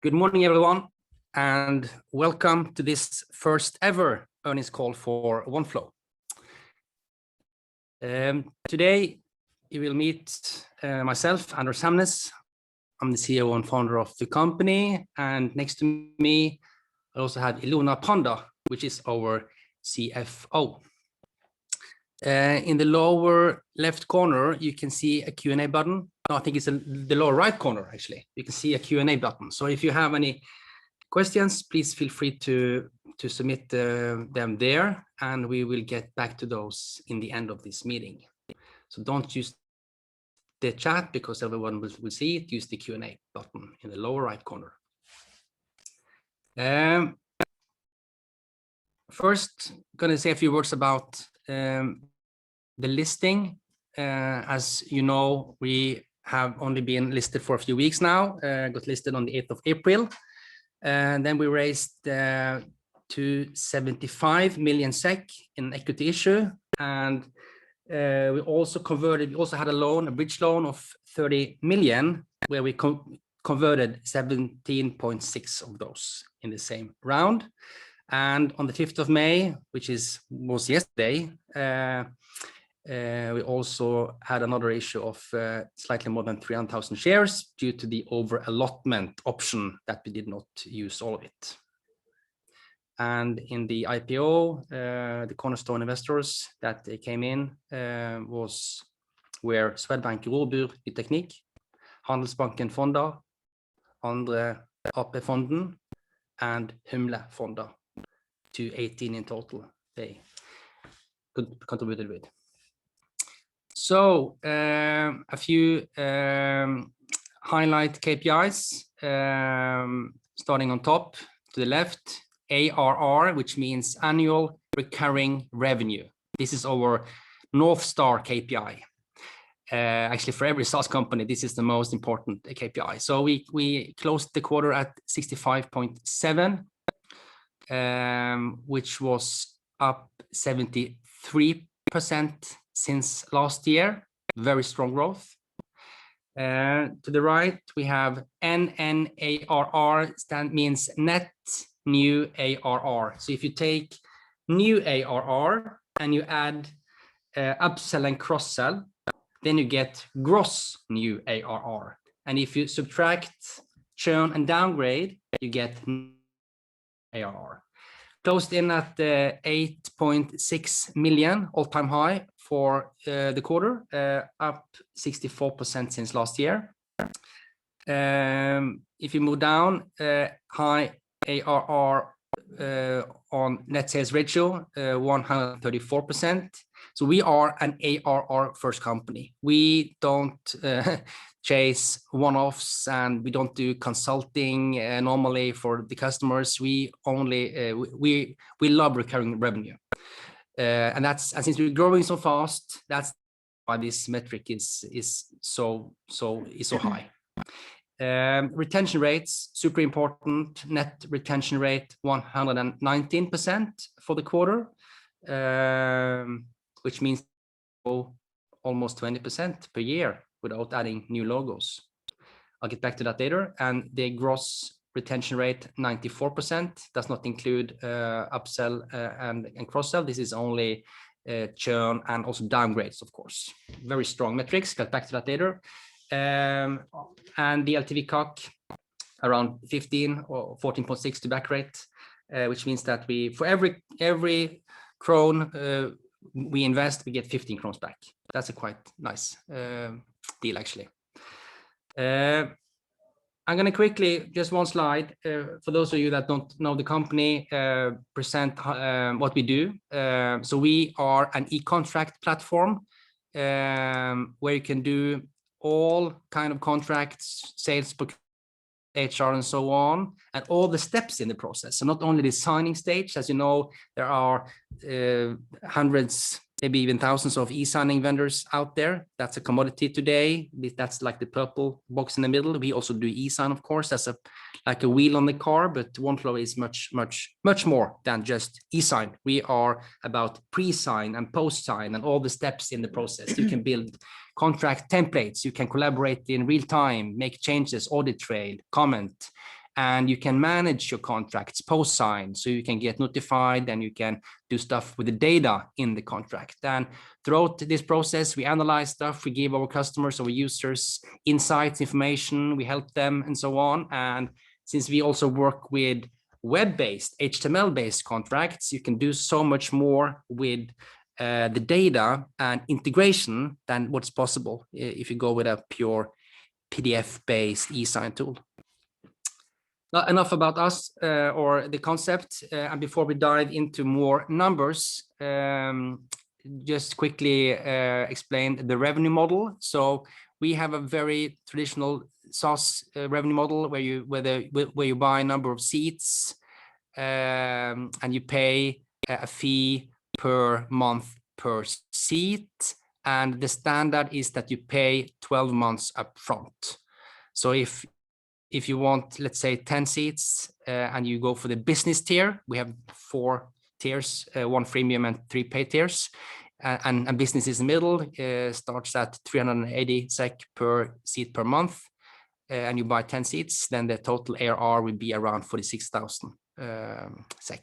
Good morning, everyone, and welcome to this first ever earnings call for Oneflow. Today, you will meet myself, Hamnes. I'm the CEO and founder of the company, and next to me, I also have Ilona Prander, which is our CFO. In the lower left corner, you can see a Q&A button. No, I think it's the lower right corner, actually. You can see a Q&A button. So if you have any questions, please feel free to submit them there, and we will get back to those in the end of this meeting. So don't use the chat because everyone will see it. Use the Q&A button in the lower right corner. First, I'm going to say a few words about the listing. As you know, we have only been listed for a few weeks now. Got listed on the 8th of April. And then we raised 275 million SEK in equity issue. And we also had a loan, a bridge loan of 30 million, where we converted 17.6 of those in the same round. And on the 5th of May, which was yesterday, we also had another issue of slightly more than 300,000 shares due to the over-allotment option that we did not use all of it. And in the IPO, the cornerstone investors that came in were Swedbank Robur Ny Teknikk, Handelsbanken Fonder, Andre AP-fonden, and Humle Fonder, to 18 in total they contributed with. So a few highlight KPIs, starting on top to the left, ARR, which means annual recurring revenue. This is our North Star KPI. Actually, for every SaaS company, this is the most important KPI. So we closed the quarter at 65.7, which was up 73% since last year. Very strong growth. To the right, we have NNARR, means net new ARR. So if you take new ARR and you add upsell and cross-sell, then you get gross new ARR. And if you subtract churn and downgrade, you get ARR. Closed in at 8.6 million, all-time high for the quarter, up 64% since last year. If you move down, high ARR on net sales ratio, 134%. So we are an ARR first company. We don't chase one-offs, and we don't do consulting normally for the customers. We only we love recurring revenue, and since we're growing so fast, that's why this metric is so high. Retention rates, super important. Net retention rate 119% for the quarter, which means almost 20% per year without adding new logos. I'll get back to that later. And the gross retention rate 94% does not include upsell and cross-sell. This is only churn and also downgrades, of course. Very strong metrics. Get back to that later. And the LTV CAC around 15 or 14.6 to back rate, which means that for every krone we invest, we get 15 crowns back. That's a quite nice deal, actually. I'm going to quickly, just one slide, for those of you that don't know the company, present what we do. So we are an e-contract platform where you can do all kind of contracts, sales, HR, and so on, and all the steps in the process. So not only the signing stage, as you know, there are hundreds, maybe even thousands of e-signing vendors out there. That's a commodity today. That's like the purple box in the middle. We also do e-sign, of course. That's like a wheel on the car, but Oneflow is much more than just e-sign. We are about pre-sign and post-sign and all the steps in the process. You can build contract templates. You can collaborate in real time, make changes, audit trail, comment, and you can manage your contracts post-sign, so you can get notified and you can do stuff with the data in the contract. And throughout this process, we analyze stuff, we give our customers, our users insights, information, we help them, and so on. And since we also work with web-based, HTML-based contracts, you can do so much more with the data and integration than what's possible if you go with a pure PDF-based e-sign tool. Not enough about us or the concept. And before we dive into more numbers, just quickly explain the revenue model. So we have a very traditional SaaS revenue model where you buy a number of seats and you pay a fee per month per seat. And the standard is that you pay 12 months upfront. So if you want, let's say 10 seats and you go for the business tier, we have 4 tiers, 1 freemium and 3 paid tiers. And business is in the middle, starts at 380 SEK per seat per month. And you buy 10 seats, then the total ARR will be around 46,000 SEK.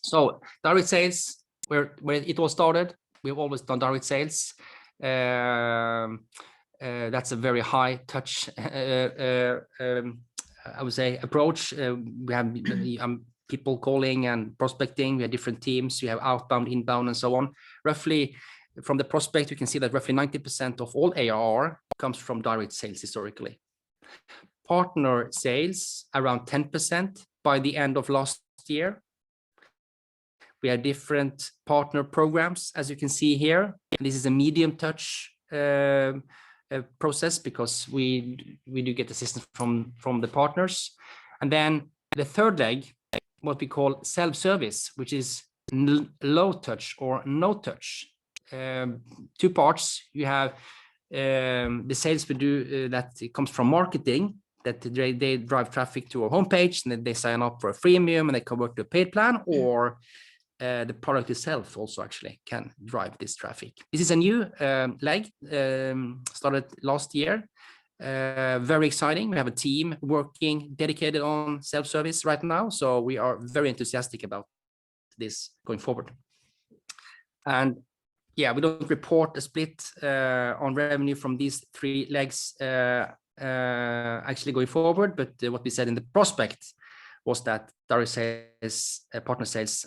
So direct sales, where it all started, we've always done direct sales. That's a very high touch, I would say, approach. We have people calling and prospecting. We have different teams. We have outbound, inbound, and so on. Roughly, from the prospect, you can see that roughly 90% of all ARR comes from direct sales historically. Partner sales, around 10% by the end of last year. We have different partner programs, as you can see here. This is a medium touch process because we do get assistance from the partners. And then the third leg, what we call self-service, which is low touch or no touch. 2 parts. You have the sales we do that comes from marketing, that they drive traffic to our homepage, and then they sign up for a freemium and they convert to a paid plan, or the product itself also actually can drive this traffic. This is a new leg, started last year. Very exciting. We have a team working dedicated on self-service right now, so we are very enthusiastic about this going forward. And yeah, we don't report a split on revenue from these 3 legs actually going forward, but what we said in the prospect was that direct sales, partner sales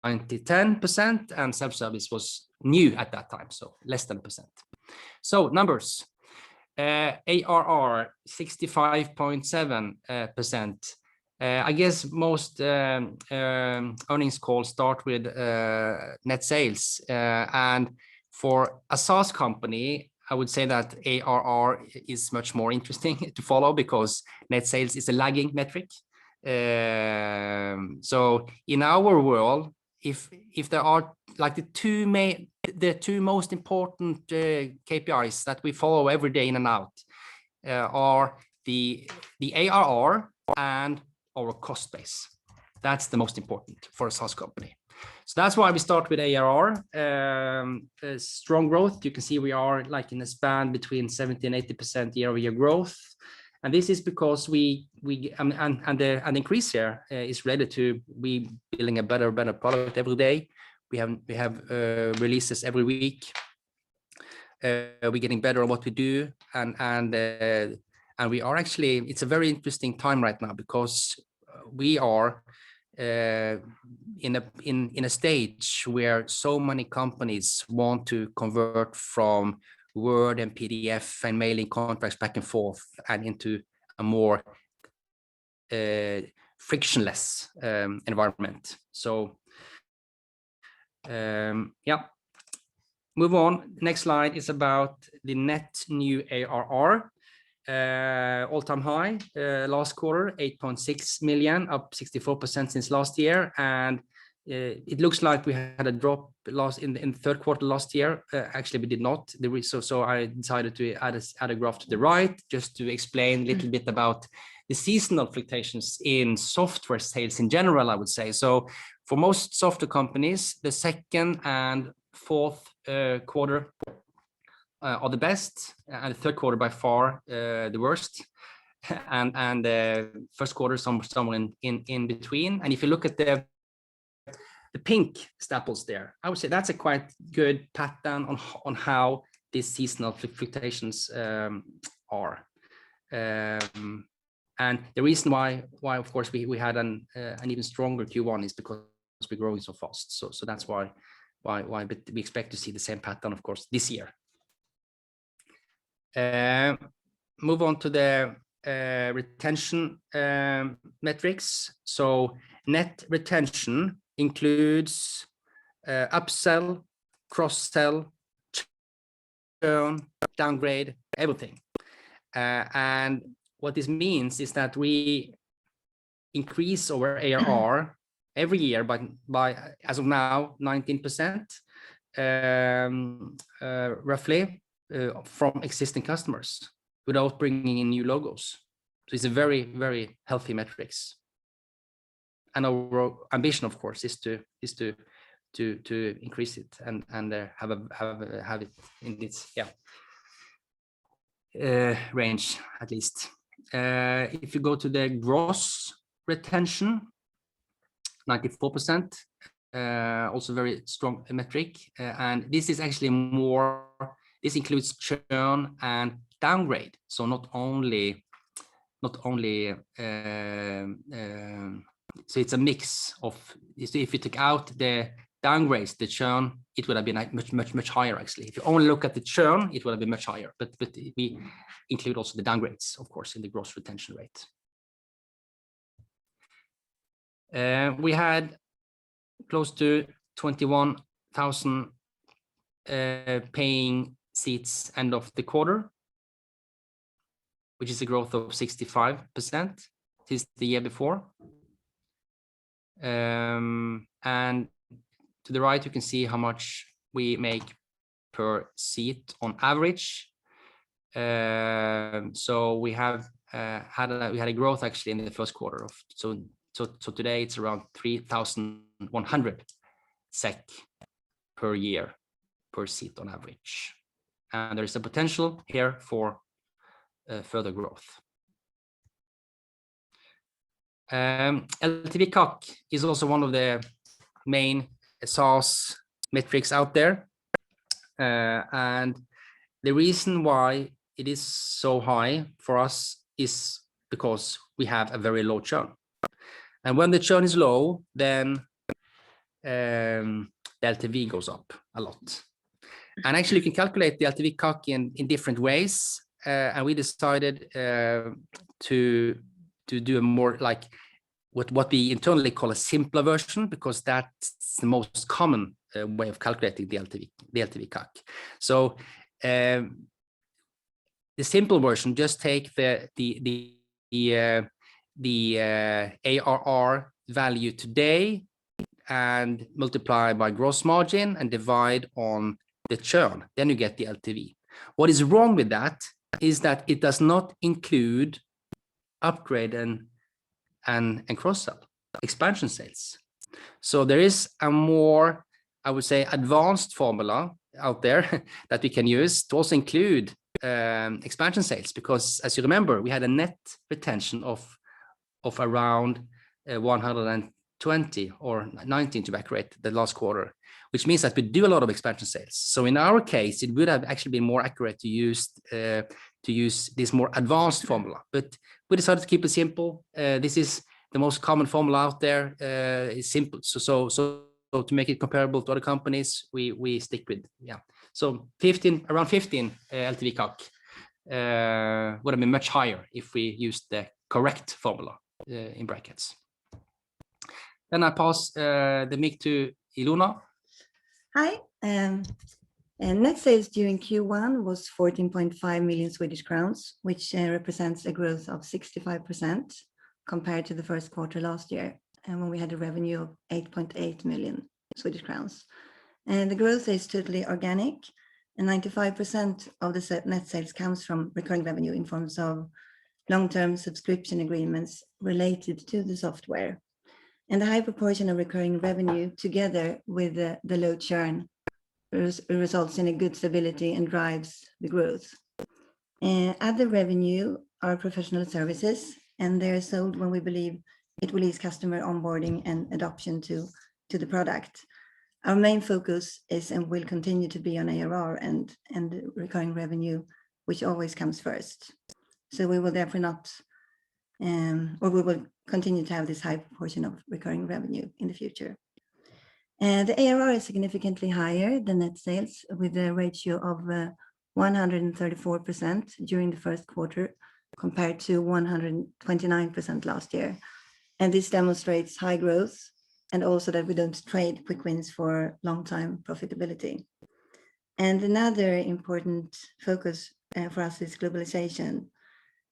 90-10%, and self-service was new at that time, so less than 1%. So numbers, ARR 65.7%. I guess most earnings calls start with net sales, and for a SaaS company, I would say that ARR is much more interesting to follow because net sales is a lagging metric. So in our world, if there are like the two most important KPIs that we follow every day in and out are the ARR and our cost base. That's the most important for a SaaS company. So that's why we start with ARR. Strong growth. You can see we are like in a span between 70 and 80% year-over-year growth. And this is because the increase here is related to we building a better product every day. We have releases every week. We're getting better at what we do, and we are actually. It's a very interesting time right now because we are in a stage where so many companies want to convert from Word and PDF and mailing contracts back and forth and into a more frictionless environment. So yeah, move on. Next slide is about the net new ARR. All-time high last quarter, 8.6 million, up 64% since last year, and it looks like we had a drop in the third quarter last year. Actually, we did not. So I decided to add a graph to the right just to explain a little bit about the seasonal fluctuations in software sales in general, I would say. So for most software companies, the second and fourth quarter are the best, and the third quarter by far the worst. and first quarter somewhere in between. And if you look at the pink staples there, I would say that's a quite good pattern on how these seasonal fluctuations are. And the reason why of course we had an even stronger Q1 is because we're growing so fast. So that's why but we expect to see the same pattern, of course, this year. Move on to the retention metrics. So net retention includes upsell, cross-sell, churn, downgrade, everything. And what this means is that we increase our ARR every year by as of now 19%, roughly, from existing customers without bringing in new logos. So it's a very, very healthy metrics. And our ambition, of course, is to increase it and have it in its range at least. If you go to the gross retention, 94%, also very strong metric, and this is actually more. This includes churn and downgrade. So not only. So it's a mix of. So if you took out the downgrades, the churn, it would have been much higher actually. If you only look at the churn, it would have been much higher. But we include also the downgrades, of course, in the gross retention rate. We had close to 21,000 paying seats end of the quarter, which is a growth of 65% since the year before. And to the right, you can see how much we make per seat on average. So we have had a growth actually in the first quarter of so today it's around 3,100 SEK per year per seat on average, and there is a potential here for further growth. LTV CAC is also one of the main SaaS metrics out there, and the reason why it is so high for us is because we have a very low churn. And when the churn is low, then the LTV goes up a lot. And actually, you can calculate the LTV CAC in different ways. And we decided to do a more like what we internally call a simpler version, because that's the most common way of calculating the LTV CAC. So the simple version, just take the ARR value today and multiply by gross margin and divide on the churn. Then you get the LTV. What is wrong with that is that it does not include upgrade and cross-sell, expansion sales. So there is a more, I would say, advanced formula out there that we can use to also include expansion sales, because as you remember, we had a net retention of around 120 or 19 to be accurate the last quarter, which means that we do a lot of expansion sales. So in our case, it would have actually been more accurate to use this more advanced formula, but we decided to keep it simple. This is the most common formula out there. It's simple. So to make it comparable to other companies, we stick with So around 15 LTV CAC would have been much higher if we used the correct formula in brackets. Then I pass the mic to Ilona. Hi. And net sales during Q1 was 14.5 million Swedish crowns, which represents a growth of 65% compared to the first quarter last year, and when we had a revenue of 8.8 million Swedish crowns. And the growth is totally organic, and 95% of the net sales comes from recurring revenue in forms of long-term subscription agreements related to the software. And the high proportion of recurring revenue together with the low churn results in a good stability and drives the growth. Other revenue are professional services, and they're sold when we believe it will ease customer onboarding and adoption to the product. Our main focus is and will continue to be on ARR and recurring revenue, which always comes first. So we will therefore not, or we will continue to have this high proportion of recurring revenue in the future. The ARR is significantly higher than net sales, with a ratio of 134% during the first quarter, compared to 129% last year. And this demonstrates high growth, and also that we don't trade quick wins for long-time profitability. And another important focus for us is globalization.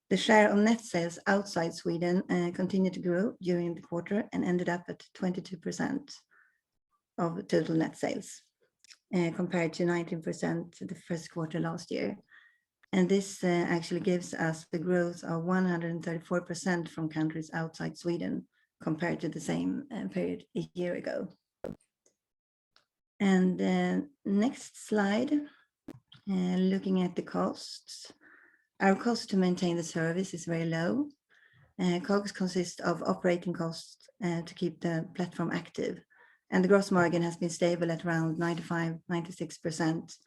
The share of net sales outside Sweden continued to grow during the quarter and ended up at 22% of total net sales, compared to 19% the first quarter last year. And this actually gives us the growth of 134% from countries outside Sweden, compared to the same period a year ago. And next slide, looking at the costs. Our cost to maintain the service is very low. COGS consist of operating costs to keep the platform active. And the gross margin has been stable at around 95-96%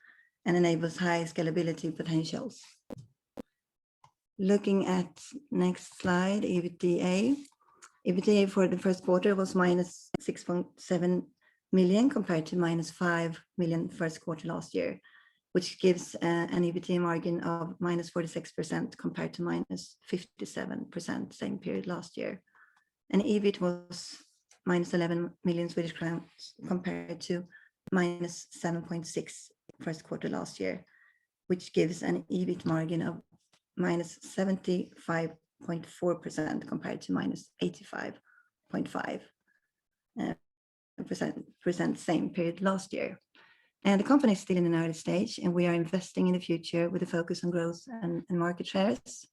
and enables high scalability potentials. Looking at next slide, EBITDA. EBITDA for the first quarter was minus 6.7 million compared to minus 5 million first quarter last year, which gives an EBITDA margin of minus 46% compared to minus 57% same period last year. And EBIT was minus 11 million Swedish crowns compared to minus 7.6 first quarter last year, which gives an EBIT margin of minus 75.4% compared to minus 85.5% same period last year. And the company is still in an early stage, and we are investing in the future with a focus on growth and market shares.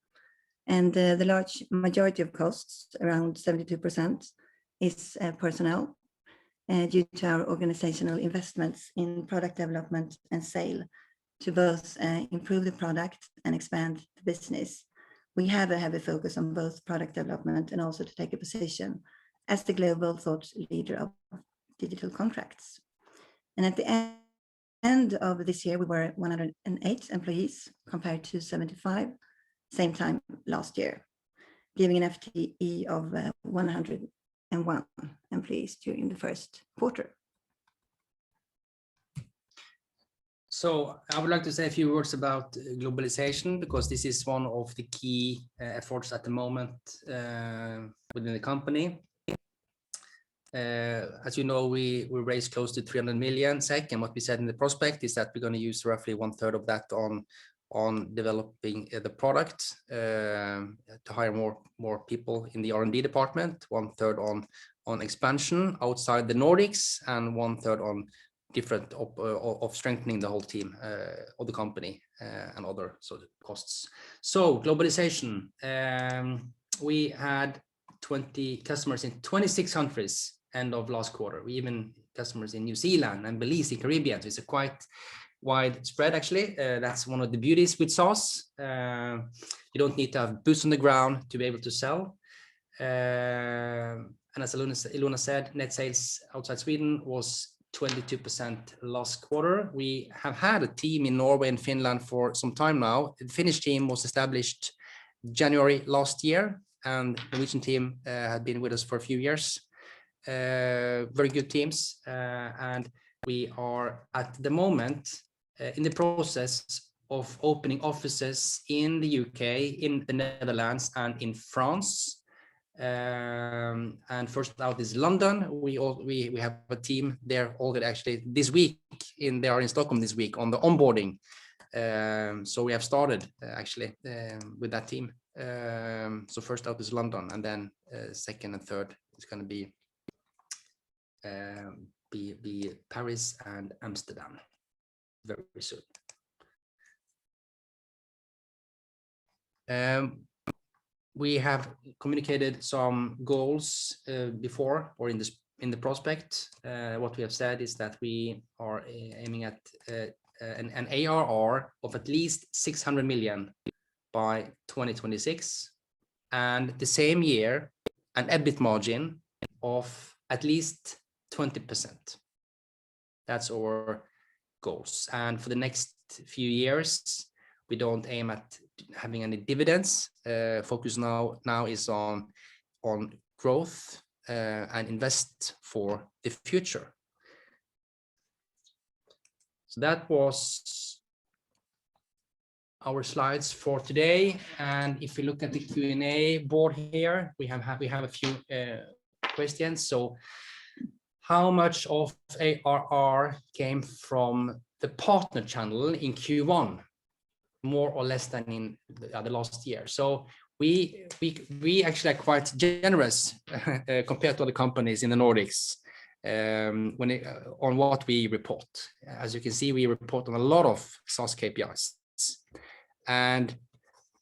And the large majority of costs, around 72%, is personnel due to our organizational investments in product development and sale to both improve the product and expand the business. We have a heavy focus on both product development and also to take a position as the global thought leader of digital contracts. And at the end of this year, we were 108 employees compared to 75 same time last year, giving an FTE of 101 employees during the first quarter. So I would like to say a few words about globalization, because this is one of the key efforts at the moment within the company. As you know, we raised close to 300 million SEK, and what we said in the prospect is that we're going to use roughly 1/3 of that on developing the product, to hire more people in the R&D department, 1/3 on expansion outside the Nordics, and 1/3 on different of strengthening the whole team of the company and other sort of costs. So globalization, we had 20 customers in 26 countries end of last quarter. We even customers in New Zealand and Belize, the Caribbean. So it's a quite wide spread actually. That's one of the beauties with SaaS. You don't need to have boots on the ground to be able to sell. And as Ilona said, net sales outside Sweden was 22% last quarter. We have had a team in Norway and Finland for some time now. The Finnish team was established January last year, and the Norwegian team had been with us for a few years. Very good teams, and we are at the moment in the process of opening offices in the UK, in the Netherlands, and in France. And first out is London. We have a team there already actually this week. They are in Stockholm this week on the onboarding. So we have started actually with that team. So first out is London, and then second and third is going to be Paris and Amsterdam very soon. We have communicated some goals before, or in the prospect. What we have said is that we are aiming at an ARR of at least 600 million by 2026, and the same year an EBIT margin of at least 20%. That's our goals. And for the next few years, we don't aim at having any dividends. Focus now is on growth and invest for the future. So that was our slides for today. And if we look at the Q&A board here, we have a few questions. So how much of ARR came from the partner channel in Q1, more or less than in the last year? So we actually are quite generous compared to other companies in the Nordics on what we report. As you can see, we report on a lot of SaaS KPIs, and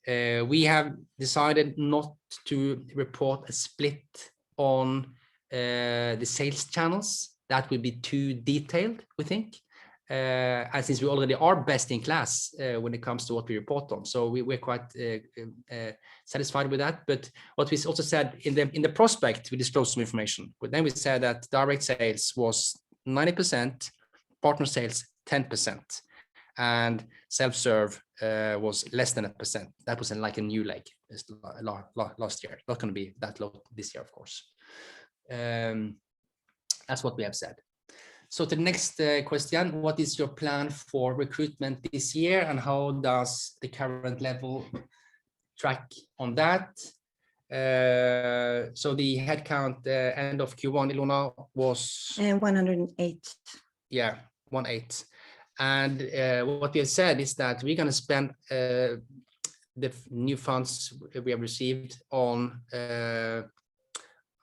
we have decided not to report a split on the sales channels. That would be too detailed, we think. And since we already are best in class when it comes to what we report on, so we're quite satisfied with that. But what we also said in the prospect, we disclosed some information. But then we said that direct sales was 90%, partner sales 10%, and self-serve was less than 1%. That was like a new leg last year. Not going to be that low this year, of course. That's what we have said. So the next question, what is your plan for recruitment this year, and how does the current level track on that? So the headcount end of Q1, Ilona, was 108. Yeah, 18. And what we have said is that we're going to spend the new funds we have received on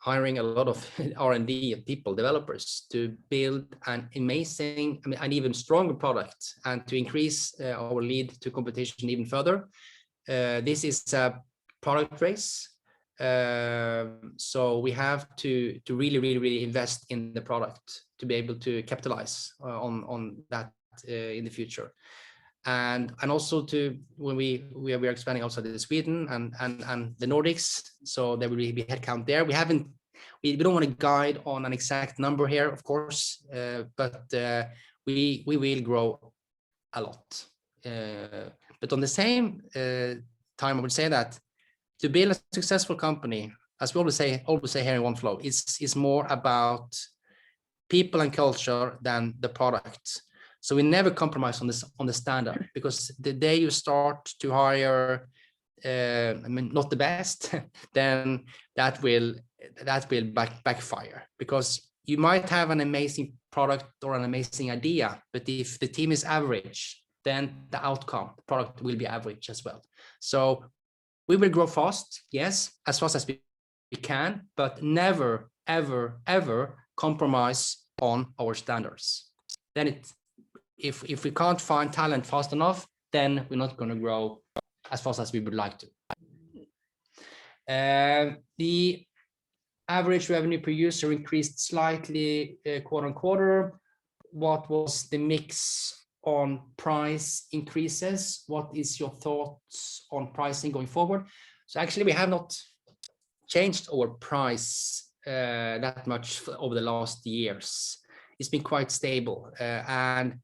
hiring a lot of R&D people, developers, to build an amazing, an even stronger product, and to increase our lead to competition even further. This is a product race, so we have to really invest in the product to be able to capitalize on that in the future. And also when we are expanding outside of Sweden and the Nordics, so there will be headcount there. We don't want to guide on an exact number here, of course, but we will grow a lot. But on the same time, I would say that to build a successful company, as we always say here in Oneflow, is more about people and culture than the product. So we never compromise on the standard, because the day you start to hire, not the best, then that will backfire, because you might have an amazing product or an amazing idea, but if the team is average, then the outcome, the product will be average as well. So we will grow fast, yes, as fast as we can, but never, ever compromise on our standards. Then if we can't find talent fast enough, then we're not going to grow as fast as we would like to. The average revenue per user increased slightly quarter-on-quarter. What was the mix on price increases? What is your thoughts on pricing going forward? So actually, we have not changed our price that much over the last years. It's been quite stable, and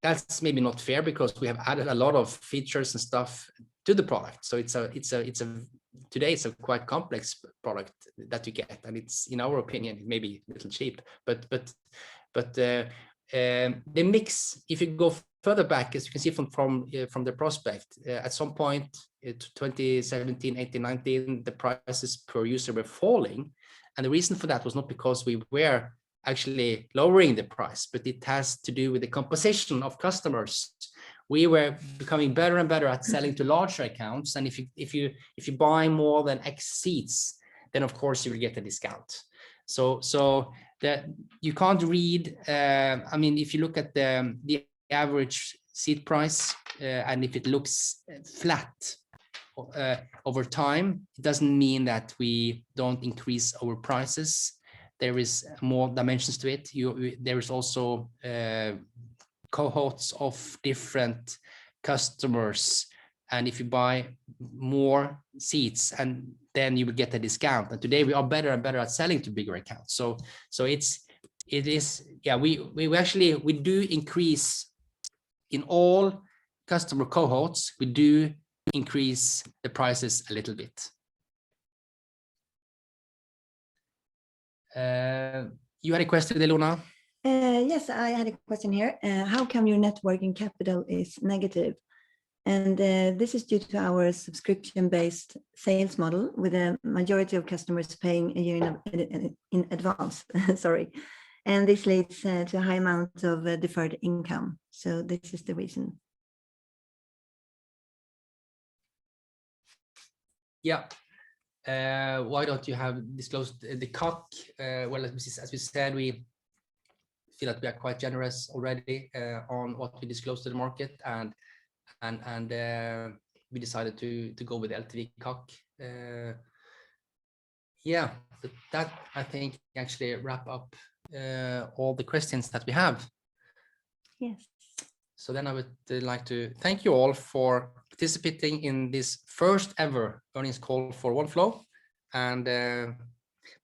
that's maybe not fair, because we have added a lot of features and stuff to the product. So today it's a quite complex product that you get, and it's, in our opinion, maybe a little cheap. But the mix, if you go further back, as you can see from the prospect, at some point, 2017, 18, 19, the prices per user were falling, and the reason for that was not because we were actually lowering the price, but it has to do with the composition of customers. We were becoming better and better at selling to larger accounts, and if you buy more than X seats, then of course you will get a discount. So that you can't read. If you look at the average seat price, and if it looks flat over time, it doesn't mean that we don't increase our prices. There is more dimensions to it. There is also cohorts of different customers and if you buy more seats, and then you will get a discount. And today we are better and better at selling to bigger accounts. So it is, yeah, we actually, we do increase in all customer cohorts, we do increase the prices a little bit. You had a question, Ilona? Yes, I had a question here. How come your net working capital is negative? And this is due to our subscription-based sales model, with a majority of customers paying a year in advance. Sorry. And this leads to a high amount of deferred income. So this is the reason. Yeah. Why don't you have disclosed the CAC? Well, as we said, we feel that we are quite generous already on what we disclose to the market, and we decided to go with LTV CAC. Yeah, that I think actually wrap up all the questions that we have. Yes. So then I would like to thank you all for participating in this first ever earnings call for Oneflow. And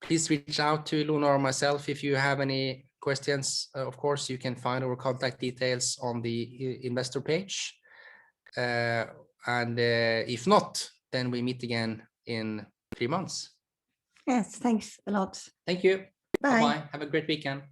please reach out to Ilona or myself if you have any questions. Of course, you can find our contact details on the investor page. And if not, then we meet again in 3 months. Yes, thanks a lot. Thank you. Bye. Bye-bye. Have a great weekend.